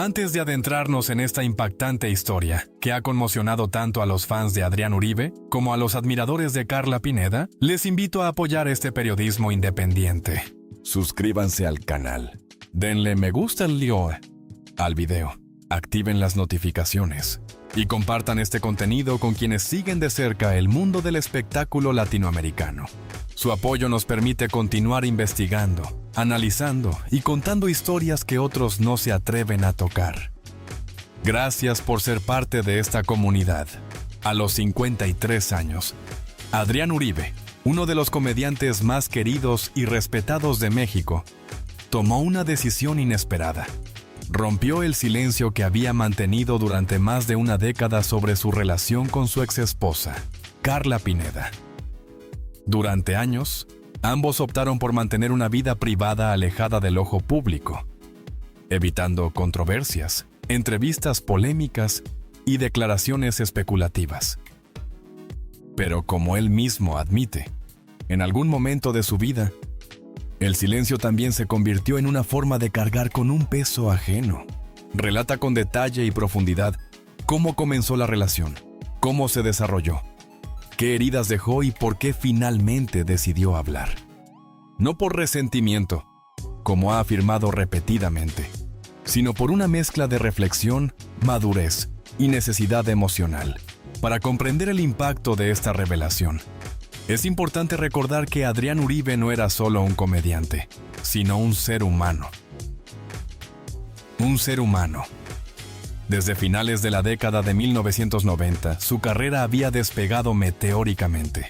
Antes de adentrarnos en esta impactante historia, que ha conmocionado tanto a los fans de Adrián Uribe como a los admiradores de Carla Pineda, les invito a apoyar este periodismo independiente. Suscríbanse al canal, denle me gusta al video, activen las notificaciones y compartan este contenido con quienes siguen de cerca el mundo del espectáculo latinoamericano. Su apoyo nos permite continuar investigando, analizando y contando historias que otros no se atreven a tocar. Gracias por ser parte de esta comunidad. A los 53 años, Adrián Uribe, uno de los comediantes más queridos y respetados de México, tomó una decisión inesperada. Rompió el silencio que había mantenido durante más de una década sobre su relación con su exesposa, Carla Pineda. Durante años, ambos optaron por mantener una vida privada alejada del ojo público, evitando controversias, entrevistas polémicas y declaraciones especulativas. Pero como él mismo admite, en algún momento de su vida, el silencio también se convirtió en una forma de cargar con un peso ajeno. Relata con detalle y profundidad cómo comenzó la relación, cómo se desarrolló, qué heridas dejó y por qué finalmente decidió hablar. No por resentimiento, como ha afirmado repetidamente, sino por una mezcla de reflexión, madurez y necesidad emocional, para comprender el impacto de esta revelación. Es importante recordar que Adrián Uribe no era solo un comediante, sino un ser humano. Un ser humano. Desde finales de la década de 1990, su carrera había despegado meteóricamente.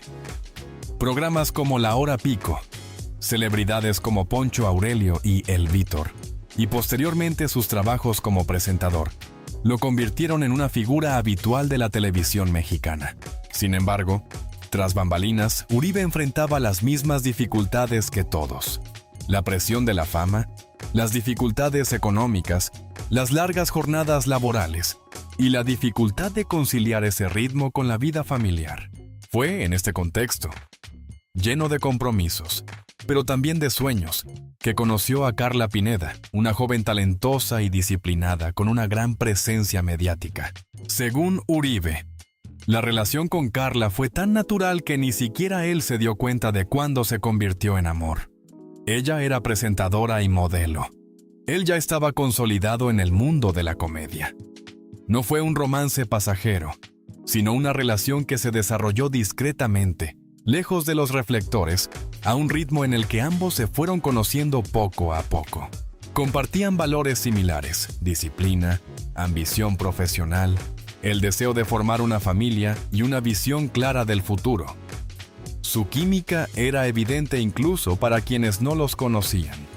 Programas como La Hora Pico, celebridades como Poncho Aurelio y El Vítor, y posteriormente sus trabajos como presentador, lo convirtieron en una figura habitual de la televisión mexicana. Sin embargo, tras bambalinas, Uribe enfrentaba las mismas dificultades que todos: la presión de la fama, las dificultades económicas, las largas jornadas laborales y la dificultad de conciliar ese ritmo con la vida familiar. Fue en este contexto, lleno de compromisos, pero también de sueños, que conoció a Carla Pineda, una joven talentosa y disciplinada con una gran presencia mediática. Según Uribe, la relación con Carla fue tan natural que ni siquiera él se dio cuenta de cuándo se convirtió en amor. Ella era presentadora y modelo. Él ya estaba consolidado en el mundo de la comedia. No fue un romance pasajero, sino una relación que se desarrolló discretamente, lejos de los reflectores, a un ritmo en el que ambos se fueron conociendo poco a poco. Compartían valores similares: disciplina, ambición profesional, el deseo de formar una familia y una visión clara del futuro. Su química era evidente incluso para quienes no los conocían.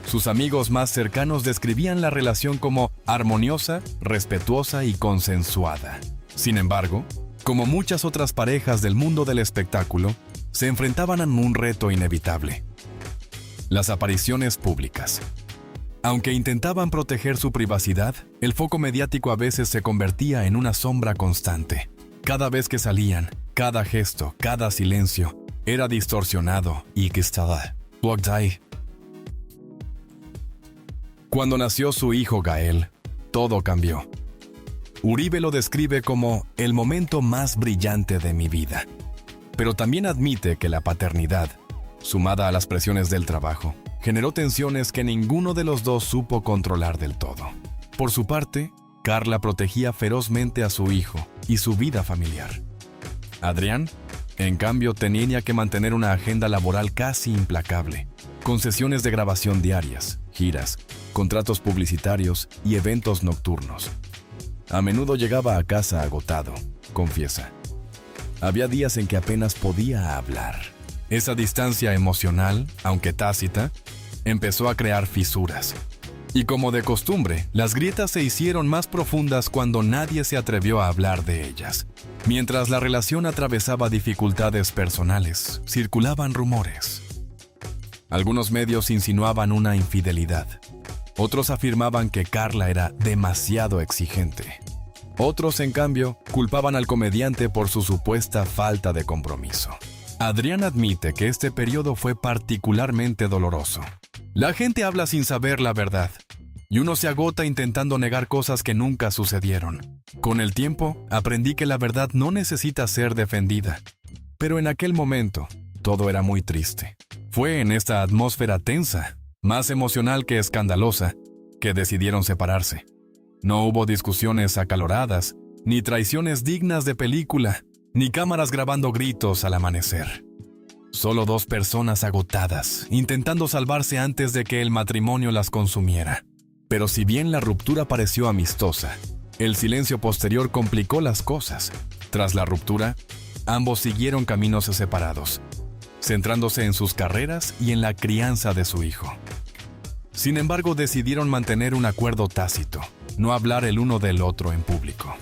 Sus amigos más cercanos describían la relación como armoniosa, respetuosa y consensuada. Sin embargo, como muchas otras parejas del mundo del espectáculo, se enfrentaban a un reto inevitable: las apariciones públicas. Aunque intentaban proteger su privacidad, el foco mediático a veces se convertía en una sombra constante. Cada vez que salían, cada gesto, cada silencio, era distorsionado y Cuando nació su hijo Gael, todo cambió. Uribe lo describe como el momento más brillante de mi vida. Pero también admite que la paternidad, sumada a las presiones del trabajo, generó tensiones que ninguno de los dos supo controlar del todo. Por su parte, Carla protegía ferozmente a su hijo y su vida familiar. Adrián, en cambio, tenía que mantener una agenda laboral casi implacable, con sesiones de grabación diarias, giras, contratos publicitarios y eventos nocturnos. A menudo llegaba a casa agotado, confiesa. Había días en que apenas podía hablar. Esa distancia emocional, aunque tácita, empezó a crear fisuras. Y como de costumbre, las grietas se hicieron más profundas cuando nadie se atrevió a hablar de ellas. Mientras la relación atravesaba dificultades personales, circulaban rumores. Algunos medios insinuaban una infidelidad. Otros afirmaban que Carla era demasiado exigente. Otros, en cambio, culpaban al comediante por su supuesta falta de compromiso. Adrián admite que este periodo fue particularmente doloroso. La gente habla sin saber la verdad. y uno se agota intentando negar cosas que nunca sucedieron. Con el tiempo, aprendí que la verdad no necesita ser defendida. Pero en aquel momento, todo era muy triste. Fue en esta atmósfera tensa, más emocional que escandalosa, que decidieron separarse. No hubo discusiones acaloradas, ni traiciones dignas de película, ni cámaras grabando gritos al amanecer. Solo dos personas agotadas, intentando salvarse antes de que el matrimonio las consumiera. Pero si bien la ruptura pareció amistosa, el silencio posterior complicó las cosas. Tras la ruptura, ambos siguieron caminos separados, centrándose en sus carreras y en la crianza de su hijo. Sin embargo, decidieron mantener un acuerdo tácito, no hablar el uno del otro en público.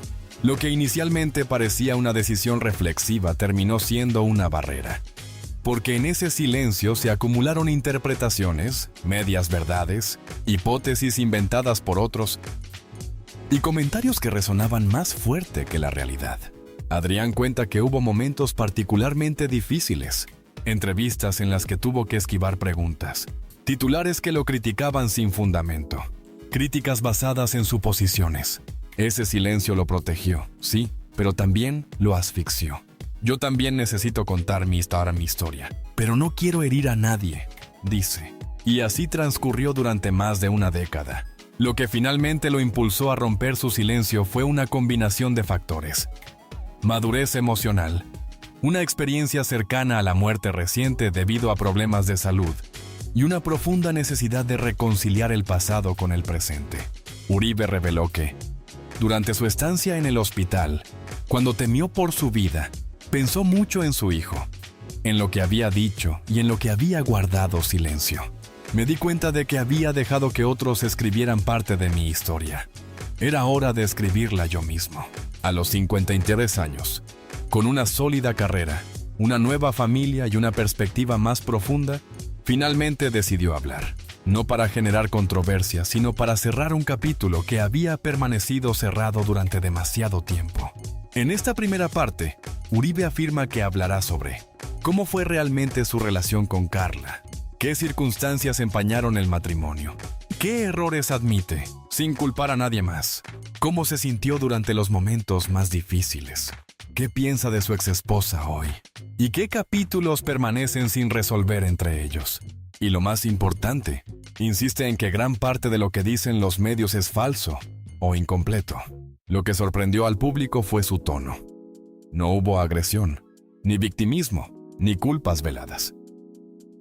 Lo que inicialmente parecía una decisión reflexiva terminó siendo una barrera, porque en ese silencio se acumularon interpretaciones, medias verdades, hipótesis inventadas por otros y comentarios que resonaban más fuerte que la realidad. Adrián cuenta que hubo momentos particularmente difíciles, entrevistas en las que tuvo que esquivar preguntas, titulares que lo criticaban sin fundamento, críticas basadas en suposiciones. Ese silencio lo protegió, sí, pero también lo asfixió. Yo también necesito contar mi historia, pero no quiero herir a nadie, dice. Y así transcurrió durante más de una década. Lo que finalmente lo impulsó a romper su silencio fue una combinación de factores. Madurez emocional, una experiencia cercana a la muerte reciente debido a problemas de salud, y una profunda necesidad de reconciliar el pasado con el presente. Uribe reveló que, durante su estancia en el hospital, cuando temió por su vida, pensó mucho en su hijo, en lo que había dicho y en lo que había guardado silencio. Me di cuenta de que había dejado que otros escribieran parte de mi historia. Era hora de escribirla yo mismo. A los 53 años, con una sólida carrera, una nueva familia y una perspectiva más profunda, finalmente decidió hablar. No para generar controversia, sino para cerrar un capítulo que había permanecido cerrado durante demasiado tiempo. En esta primera parte, Uribe afirma que hablará sobre cómo fue realmente su relación con Carla, qué circunstancias empañaron el matrimonio, qué errores admite, sin culpar a nadie más, cómo se sintió durante los momentos más difíciles, qué piensa de su exesposa hoy, y qué capítulos permanecen sin resolver entre ellos. Y lo más importante, insiste en que gran parte de lo que dicen los medios es falso o incompleto. Lo que sorprendió al público fue su tono. No hubo agresión, ni victimismo, ni culpas veladas.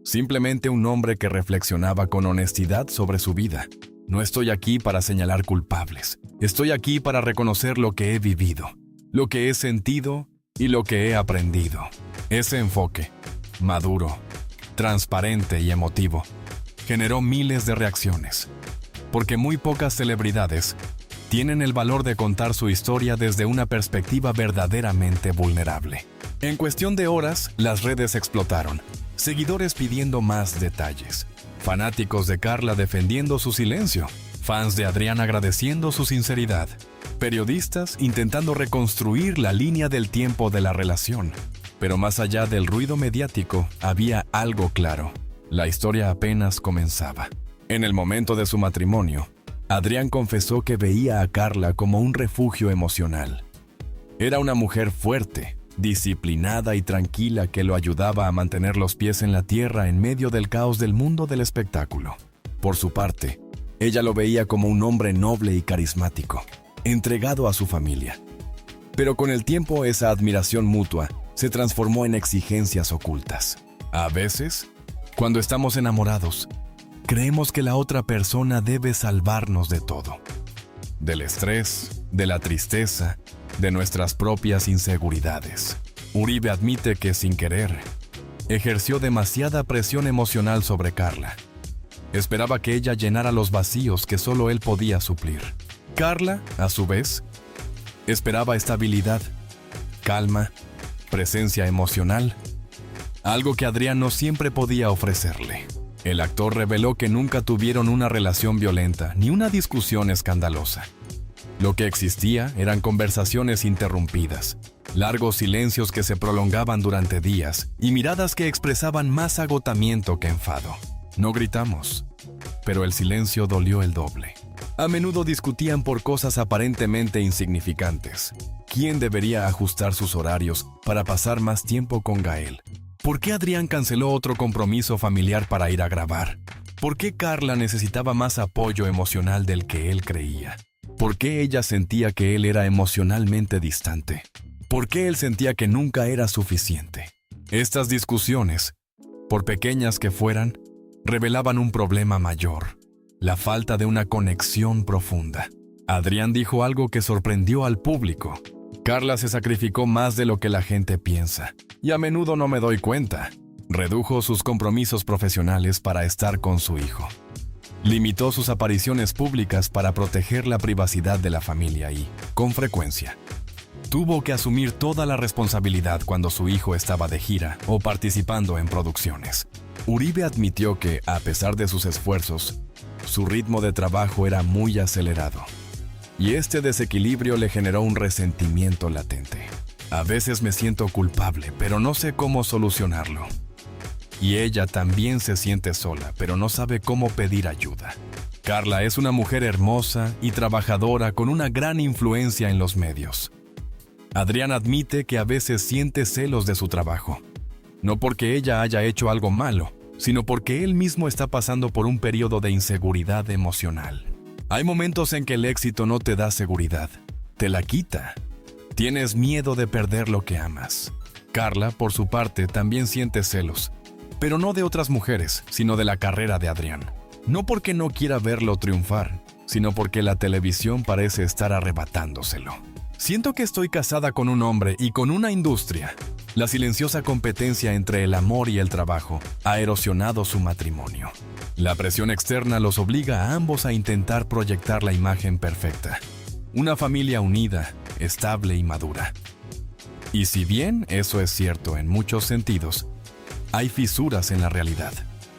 Simplemente un hombre que reflexionaba con honestidad sobre su vida. No estoy aquí para señalar culpables. Estoy aquí para reconocer lo que he vivido, lo que he sentido y lo que he aprendido. Ese enfoque, maduro, transparente y emotivo, generó miles de reacciones, porque muy pocas celebridades tienen el valor de contar su historia desde una perspectiva verdaderamente vulnerable. En cuestión de horas, las redes explotaron, seguidores pidiendo más detalles, fanáticos de Carla defendiendo su silencio, fans de Adrián agradeciendo su sinceridad, periodistas intentando reconstruir la línea del tiempo de la relación. Pero más allá del ruido mediático, había algo claro. La historia apenas comenzaba. En el momento de su matrimonio, Adrián confesó que veía a Carla como un refugio emocional. Era una mujer fuerte, disciplinada y tranquila que lo ayudaba a mantener los pies en la tierra en medio del caos del mundo del espectáculo. Por su parte, ella lo veía como un hombre noble y carismático, entregado a su familia. Pero con el tiempo esa admiración mutua se transformó en exigencias ocultas. A veces, cuando estamos enamorados, creemos que la otra persona debe salvarnos de todo. Del estrés, de la tristeza, de nuestras propias inseguridades. Uribe admite que, sin querer, ejerció demasiada presión emocional sobre Carla. Esperaba que ella llenara los vacíos que solo él podía suplir. Carla, a su vez, esperaba estabilidad, calma, presencia emocional, algo que Adrián no siempre podía ofrecerle. El actor reveló que nunca tuvieron una relación violenta ni una discusión escandalosa. Lo que existía eran conversaciones interrumpidas, largos silencios que se prolongaban durante días y miradas que expresaban más agotamiento que enfado. No gritamos, pero el silencio dolió el doble. A menudo discutían por cosas aparentemente insignificantes. ¿Quién debería ajustar sus horarios para pasar más tiempo con Gael? ¿Por qué Adrián canceló otro compromiso familiar para ir a grabar? ¿Por qué Carla necesitaba más apoyo emocional del que él creía? ¿Por qué ella sentía que él era emocionalmente distante? ¿Por qué él sentía que nunca era suficiente? Estas discusiones, por pequeñas que fueran, revelaban un problema mayor: la falta de una conexión profunda. Adrián dijo algo que sorprendió al público. Carla se sacrificó más de lo que la gente piensa, y a menudo no me doy cuenta. Redujo sus compromisos profesionales para estar con su hijo. Limitó sus apariciones públicas para proteger la privacidad de la familia y, con frecuencia, tuvo que asumir toda la responsabilidad cuando su hijo estaba de gira o participando en producciones. Uribe admitió que, a pesar de sus esfuerzos, su ritmo de trabajo era muy acelerado, y este desequilibrio le generó un resentimiento latente. A veces me siento culpable, pero no sé cómo solucionarlo. Y ella también se siente sola, pero no sabe cómo pedir ayuda. Carla es una mujer hermosa y trabajadora con una gran influencia en los medios. Adrián admite que a veces siente celos de su trabajo. No porque ella haya hecho algo malo, sino porque él mismo está pasando por un periodo de inseguridad emocional. Hay momentos en que el éxito no te da seguridad, te la quita. Tienes miedo de perder lo que amas. Carla, por su parte, también siente celos, pero no de otras mujeres, sino de la carrera de Adrián. No porque no quiera verlo triunfar, sino porque la televisión parece estar arrebatándoselo. Siento que estoy casada con un hombre y con una industria. La silenciosa competencia entre el amor y el trabajo ha erosionado su matrimonio. La presión externa los obliga a ambos a intentar proyectar la imagen perfecta. Una familia unida, estable y madura. Y si bien eso es cierto en muchos sentidos, hay fisuras en la realidad.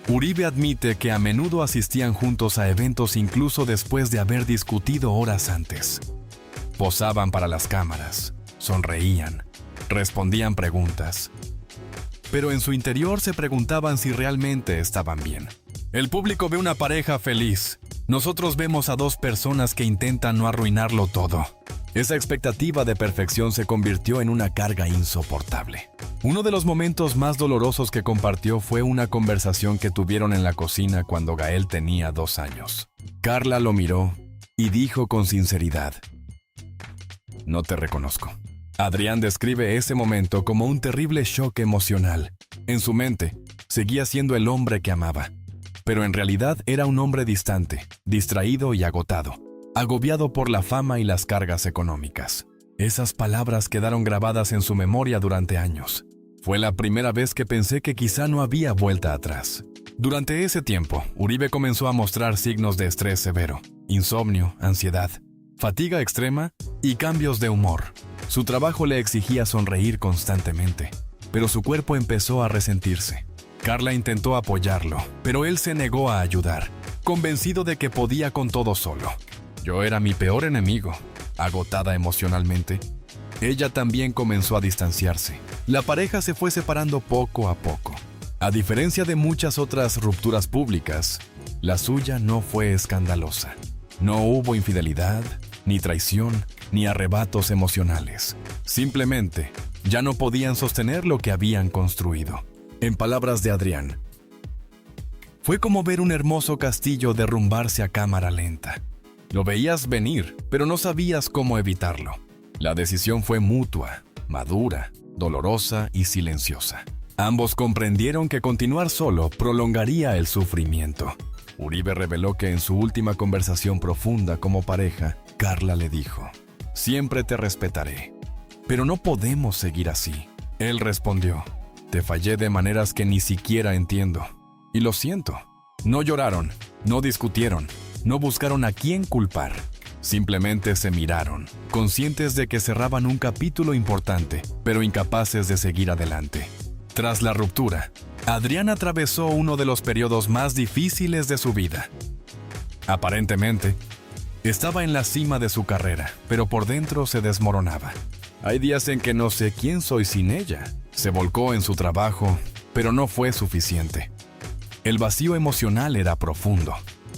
Uribe admite que a menudo asistían juntos a eventos incluso después de haber discutido horas antes. Posaban para las cámaras, sonreían, respondían preguntas. Pero en su interior se preguntaban si realmente estaban bien. El público ve una pareja feliz. Nosotros vemos a dos personas que intentan no arruinarlo todo. Esa expectativa de perfección se convirtió en una carga insoportable. Uno de los momentos más dolorosos que compartió fue una conversación que tuvieron en la cocina cuando Gael tenía 2 años. Carla lo miró y dijo con sinceridad: "No te reconozco". Adrián describe ese momento como un terrible shock emocional. En su mente, seguía siendo el hombre que amaba, pero en realidad era un hombre distante, distraído y agotado, agobiado por la fama y las cargas económicas. Esas palabras quedaron grabadas en su memoria durante años. Fue la primera vez que pensé que quizá no había vuelta atrás. Durante ese tiempo, Uribe comenzó a mostrar signos de estrés severo, insomnio, ansiedad, fatiga extrema y cambios de humor. Su trabajo le exigía sonreír constantemente, pero su cuerpo empezó a resentirse. Carla intentó apoyarlo, pero él se negó a ayudar, convencido de que podía con todo solo. Yo era mi peor enemigo. Agotada emocionalmente, ella también comenzó a distanciarse. La pareja se fue separando poco a poco. A diferencia de muchas otras rupturas públicas, la suya no fue escandalosa. No hubo infidelidad, ni traición, ni arrebatos emocionales. Simplemente, ya no podían sostener lo que habían construido. En palabras de Adrián, fue como ver un hermoso castillo derrumbarse a cámara lenta. Lo veías venir, pero no sabías cómo evitarlo. La decisión fue mutua, madura, dolorosa y silenciosa. Ambos comprendieron que continuar solo prolongaría el sufrimiento. Uribe reveló que en su última conversación profunda como pareja, Carla le dijo: "Siempre te respetaré, pero no podemos seguir así". Él respondió: "Te fallé de maneras que ni siquiera entiendo, y lo siento". No lloraron, no discutieron, no buscaron a quién culpar. Simplemente se miraron, conscientes de que cerraban un capítulo importante, pero incapaces de seguir adelante. Tras la ruptura, Adrián atravesó uno de los periodos más difíciles de su vida. Aparentemente, estaba en la cima de su carrera, pero por dentro se desmoronaba. Hay días en que no sé quién soy sin ella. Se volcó en su trabajo, pero no fue suficiente. El vacío emocional era profundo.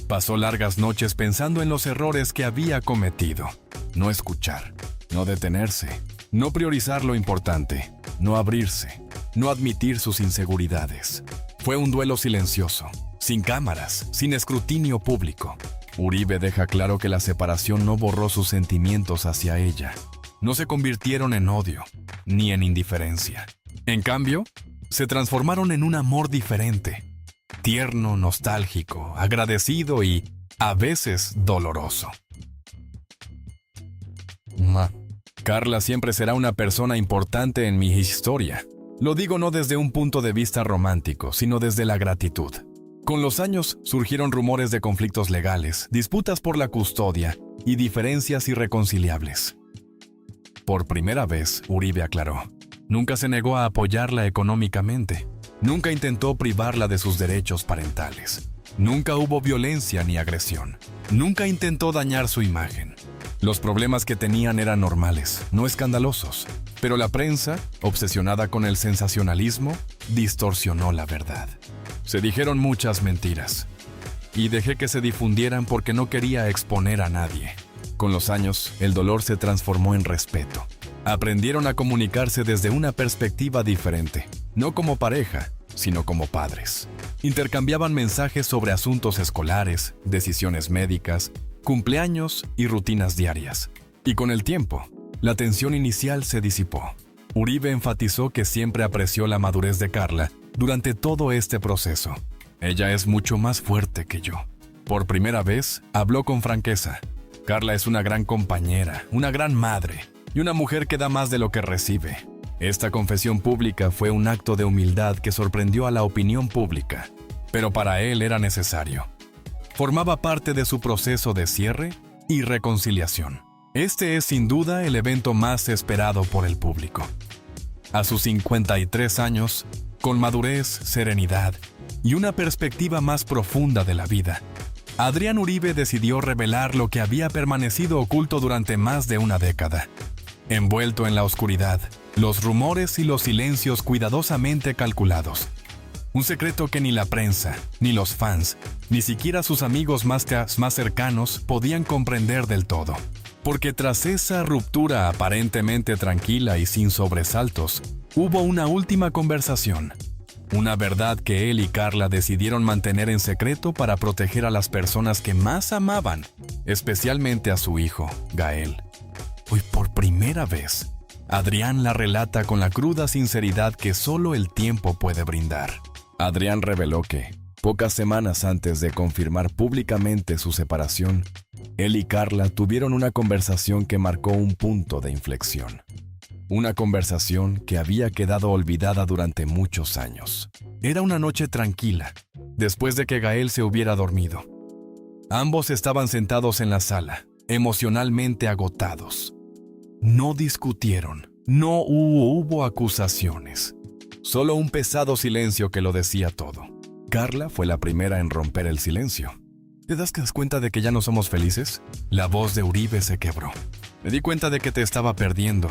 Pasó largas noches pensando en los errores que había cometido. No escuchar, no detenerse, no priorizar lo importante, no abrirse, no admitir sus inseguridades. Fue un duelo silencioso, sin cámaras, sin escrutinio público. Uribe deja claro que la separación no borró sus sentimientos hacia ella. No se convirtieron en odio, ni en indiferencia. En cambio, se transformaron en un amor diferente. Tierno, nostálgico, agradecido y, a veces, doloroso. Carla siempre será una persona importante en mi historia. Lo digo no desde un punto de vista romántico, sino desde la gratitud. Con los años surgieron rumores de conflictos legales, disputas por la custodia y diferencias irreconciliables. Por primera vez, Uribe aclaró. Nunca se negó a apoyarla económicamente. Nunca intentó privarla de sus derechos parentales. Nunca hubo violencia ni agresión. Nunca intentó dañar su imagen. Los problemas que tenían eran normales, no escandalosos. Pero la prensa, obsesionada con el sensacionalismo, distorsionó la verdad. Se dijeron muchas mentiras. Y dejé que se difundieran porque no quería exponer a nadie. Con los años, el dolor se transformó en respeto. Aprendieron a comunicarse desde una perspectiva diferente, no como pareja, sino como padres. Intercambiaban mensajes sobre asuntos escolares, decisiones médicas, cumpleaños y rutinas diarias. Y con el tiempo, la tensión inicial se disipó. Uribe enfatizó que siempre apreció la madurez de Carla durante todo este proceso. Ella es mucho más fuerte que yo. Por primera vez, habló con franqueza. Carla es una gran compañera, una gran madre y una mujer que da más de lo que recibe. Esta confesión pública fue un acto de humildad que sorprendió a la opinión pública, pero para él era necesario. Formaba parte de su proceso de cierre y reconciliación. Este es sin duda el evento más esperado por el público. A sus 53 años, con madurez, serenidad y una perspectiva más profunda de la vida, Adrián Uribe decidió revelar lo que había permanecido oculto durante más de una década. Envuelto en la oscuridad, los rumores y los silencios cuidadosamente calculados. Un secreto que ni la prensa, ni los fans, ni siquiera sus amigos más cercanos podían comprender del todo. Porque tras esa ruptura aparentemente tranquila y sin sobresaltos, hubo una última conversación. Una verdad que él y Carla decidieron mantener en secreto para proteger a las personas que más amaban, especialmente a su hijo, Gael. Hoy por primera vez, Adrián la relata con la cruda sinceridad que solo el tiempo puede brindar. Adrián reveló que, pocas semanas antes de confirmar públicamente su separación, él y Carla tuvieron una conversación que marcó un punto de inflexión. Una conversación que había quedado olvidada durante muchos años. Era una noche tranquila, después de que Gael se hubiera dormido. Ambos estaban sentados en la sala, emocionalmente agotados. No discutieron, no hubo acusaciones. Solo un pesado silencio que lo decía todo. Carla fue la primera en romper el silencio. ¿Te das cuenta de que ya no somos felices? La voz de Uribe se quebró. Me di cuenta de que te estaba perdiendo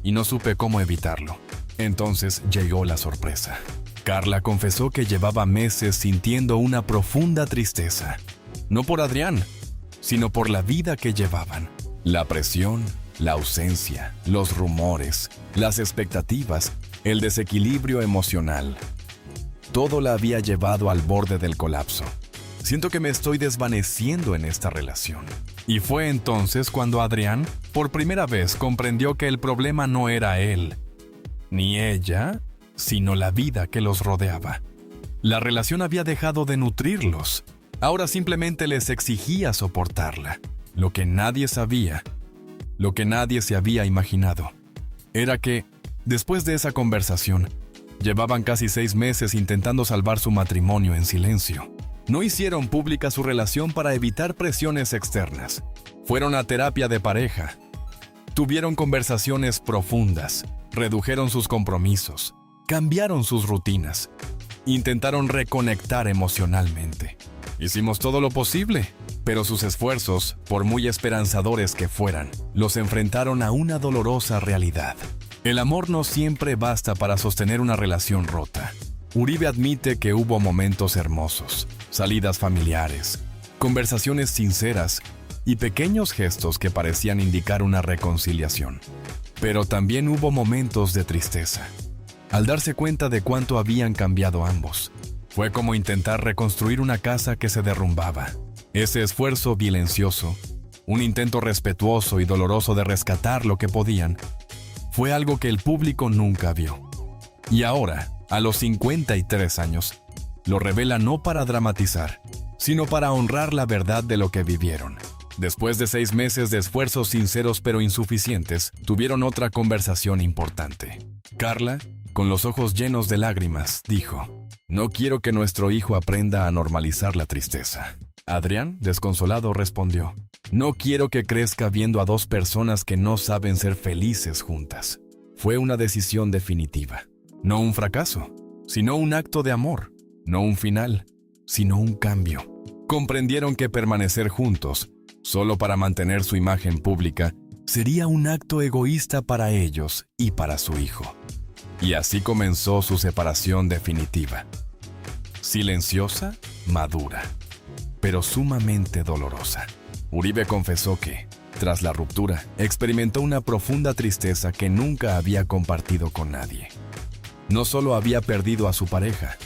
y no supe cómo evitarlo. Entonces llegó la sorpresa. Carla confesó que llevaba meses sintiendo una profunda tristeza. No por Adrián, sino por la vida que llevaban. La presión, la ausencia, los rumores, las expectativas, el desequilibrio emocional. Todo la había llevado al borde del colapso. Siento que me estoy desvaneciendo en esta relación. Y fue entonces cuando Adrián, por primera vez, comprendió que el problema no era él, ni ella, sino la vida que los rodeaba. La relación había dejado de nutrirlos. Ahora simplemente les exigía soportarla. Lo que nadie sabía, lo que nadie se había imaginado, era que, después de esa conversación, llevaban casi 6 meses intentando salvar su matrimonio en silencio. No hicieron pública su relación para evitar presiones externas. Fueron a terapia de pareja. Tuvieron conversaciones profundas. Redujeron sus compromisos. Cambiaron sus rutinas. Intentaron reconectar emocionalmente. Hicimos todo lo posible, pero sus esfuerzos, por muy esperanzadores que fueran, los enfrentaron a una dolorosa realidad. El amor no siempre basta para sostener una relación rota. Uribe admite que hubo momentos hermosos, salidas familiares, conversaciones sinceras y pequeños gestos que parecían indicar una reconciliación. Pero también hubo momentos de tristeza. Al darse cuenta de cuánto habían cambiado ambos, fue como intentar reconstruir una casa que se derrumbaba. Ese esfuerzo silencioso, un intento respetuoso y doloroso de rescatar lo que podían, fue algo que el público nunca vio. Y ahora, a los 53 años, lo revela no para dramatizar, sino para honrar la verdad de lo que vivieron. Después de 6 meses de esfuerzos sinceros pero insuficientes, tuvieron otra conversación importante. Carla, con los ojos llenos de lágrimas, dijo: «No quiero que nuestro hijo aprenda a normalizar la tristeza». Adrián, desconsolado, respondió: «No quiero que crezca viendo a 2 personas que no saben ser felices juntas». Fue una decisión definitiva. No un fracaso, sino un acto de amor. No un final, sino un cambio. Comprendieron que permanecer juntos, solo para mantener su imagen pública, sería un acto egoísta para ellos y para su hijo. Y así comenzó su separación definitiva. Silenciosa, madura, pero sumamente dolorosa. Uribe confesó que, tras la ruptura, experimentó una profunda tristeza que nunca había compartido con nadie. No solo había perdido a su pareja,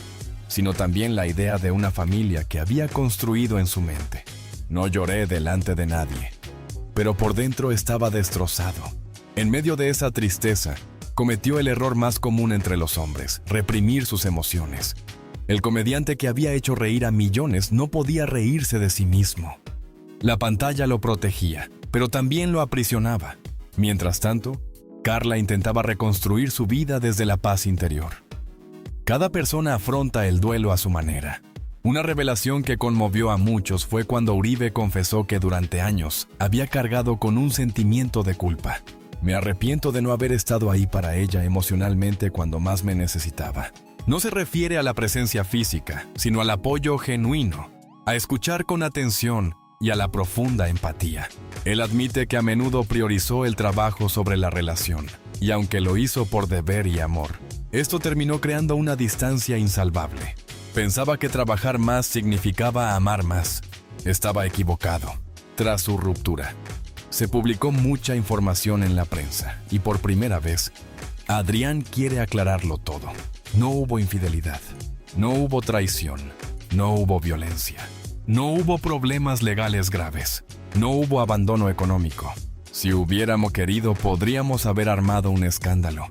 sino también la idea de una familia que había construido en su mente. «No lloré delante de nadie, pero por dentro estaba destrozado». En medio de esa tristeza, cometió el error más común entre los hombres: reprimir sus emociones. El comediante que había hecho reír a millones no podía reírse de sí mismo. La pantalla lo protegía, pero también lo aprisionaba. Mientras tanto, Carla intentaba reconstruir su vida desde la paz interior. Cada persona afronta el duelo a su manera. Una revelación que conmovió a muchos fue cuando Uribe confesó que durante años había cargado con un sentimiento de culpa. «Me arrepiento de no haber estado ahí para ella emocionalmente cuando más me necesitaba». No se refiere a la presencia física, sino al apoyo genuino, a escuchar con atención y a la profunda empatía. Él admite que a menudo priorizó el trabajo sobre la relación, y aunque lo hizo por deber y amor, esto terminó creando una distancia insalvable. Pensaba que trabajar más significaba amar más. Estaba equivocado. Tras su ruptura, se publicó mucha información en la prensa, y por primera vez, Adrián quiere aclararlo todo. No hubo infidelidad, no hubo traición, no hubo violencia, no hubo problemas legales graves, no hubo abandono económico. Si hubiéramos querido, podríamos haber armado un escándalo.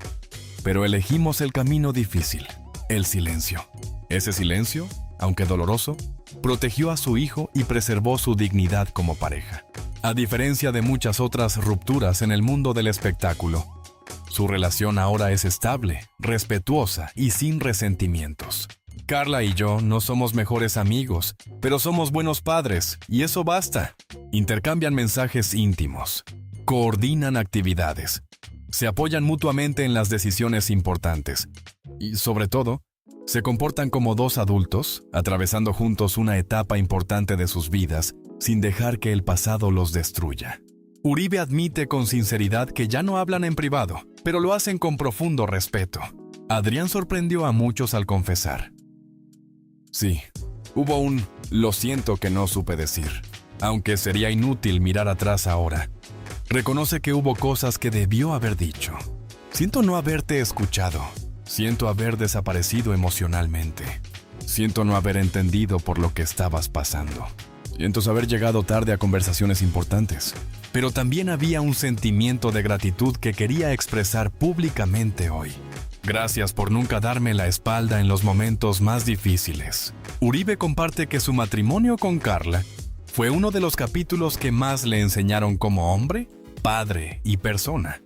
Pero elegimos el camino difícil, el silencio. Ese silencio, aunque doloroso, protegió a su hijo y preservó su dignidad como pareja. A diferencia de muchas otras rupturas en el mundo del espectáculo, su relación ahora es estable, respetuosa y sin resentimientos. Carla y yo no somos mejores amigos, pero somos buenos padres, y eso basta. Intercambian mensajes íntimos, coordinan actividades, se apoyan mutuamente en las decisiones importantes y, sobre todo, se comportan como 2 adultos, atravesando juntos una etapa importante de sus vidas sin dejar que el pasado los destruya. Uribe admite con sinceridad que ya no hablan en privado, pero lo hacen con profundo respeto. Adrián sorprendió a muchos al confesar: «Sí, hubo un lo siento que no supe decir, aunque sería inútil mirar atrás ahora. Reconoce que hubo cosas que debió haber dicho. Siento no haberte escuchado. Siento haber desaparecido emocionalmente. Siento no haber entendido por lo que estabas pasando. Siento haber llegado tarde a conversaciones importantes. Pero también había un sentimiento de gratitud que quería expresar públicamente hoy. Gracias por nunca darme la espalda en los momentos más difíciles». Uribe comparte que su matrimonio con Carla fue uno de los capítulos que más le enseñaron como hombre, padre y persona.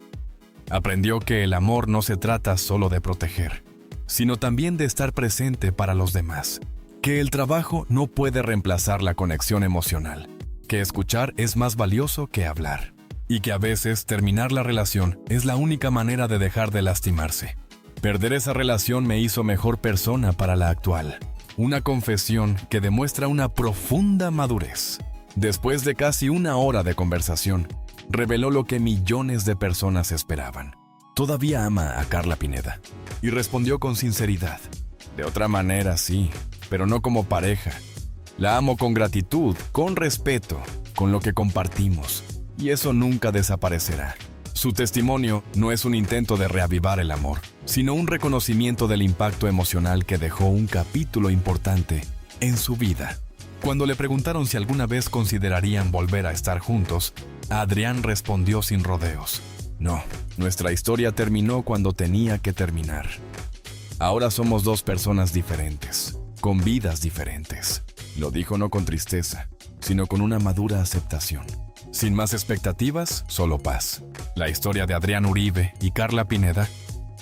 Aprendió que el amor no se trata solo de proteger, sino también de estar presente para los demás. Que el trabajo no puede reemplazar la conexión emocional. Que escuchar es más valioso que hablar. Y que a veces terminar la relación es la única manera de dejar de lastimarse. Perder esa relación me hizo mejor persona para la actual. Una confesión que demuestra una profunda madurez. Después de casi 1 hora de conversación, reveló lo que millones de personas esperaban. Todavía ama a Carla Pineda. Y respondió con sinceridad: «De otra manera sí, pero no como pareja. La amo con gratitud, con respeto, con lo que compartimos, y eso nunca desaparecerá. Su testimonio no es un intento de reavivar el amor, sino un reconocimiento del impacto emocional que dejó un capítulo importante en su vida. Cuando le preguntaron si alguna vez considerarían volver a estar juntos, Adrián respondió sin rodeos: no, nuestra historia terminó cuando tenía que terminar. Ahora somos dos personas diferentes, con vidas diferentes. Lo dijo no con tristeza, sino con una madura aceptación. Sin más expectativas, solo paz. La historia de Adrián Uribe y Carla Pineda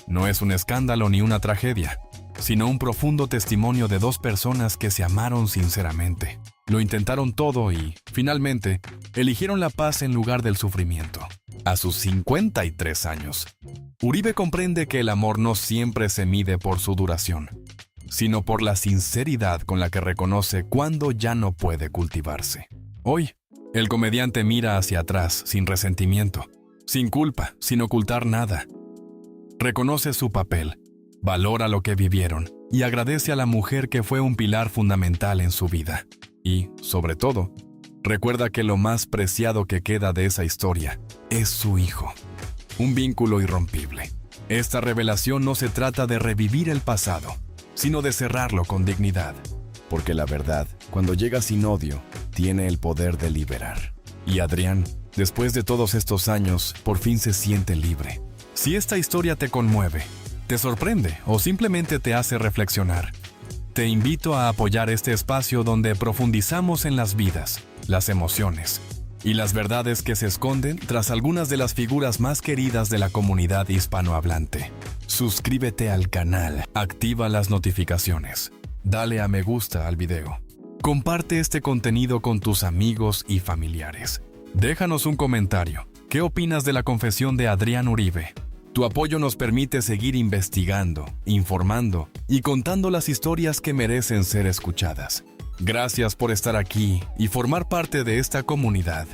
no es un escándalo ni una tragedia, sino un profundo testimonio de dos personas que se amaron sinceramente. Lo intentaron todo y, finalmente, eligieron la paz en lugar del sufrimiento. A sus 53 años, Uribe comprende que el amor no siempre se mide por su duración, sino por la sinceridad con la que reconoce cuando ya no puede cultivarse. Hoy, el comediante mira hacia atrás sin resentimiento, sin culpa, sin ocultar nada. Reconoce su papel, valora lo que vivieron y agradece a la mujer que fue un pilar fundamental en su vida. Y, sobre todo, recuerda que lo más preciado que queda de esa historia es su hijo. Un vínculo irrompible. Esta revelación no se trata de revivir el pasado, sino de cerrarlo con dignidad. Porque la verdad, cuando llega sin odio, tiene el poder de liberar. Y Adrián, después de todos estos años, por fin se siente libre. Si esta historia te conmueve, te sorprende o simplemente te hace reflexionar, te invito a apoyar este espacio donde profundizamos en las vidas, las emociones y las verdades que se esconden tras algunas de las figuras más queridas de la comunidad hispanohablante. Suscríbete al canal, activa las notificaciones, dale a me gusta al video. Comparte este contenido con tus amigos y familiares. Déjanos un comentario. ¿Qué opinas de la confesión de Adrián Uribe? Tu apoyo nos permite seguir investigando, informando y contando las historias que merecen ser escuchadas. Gracias por estar aquí y formar parte de esta comunidad.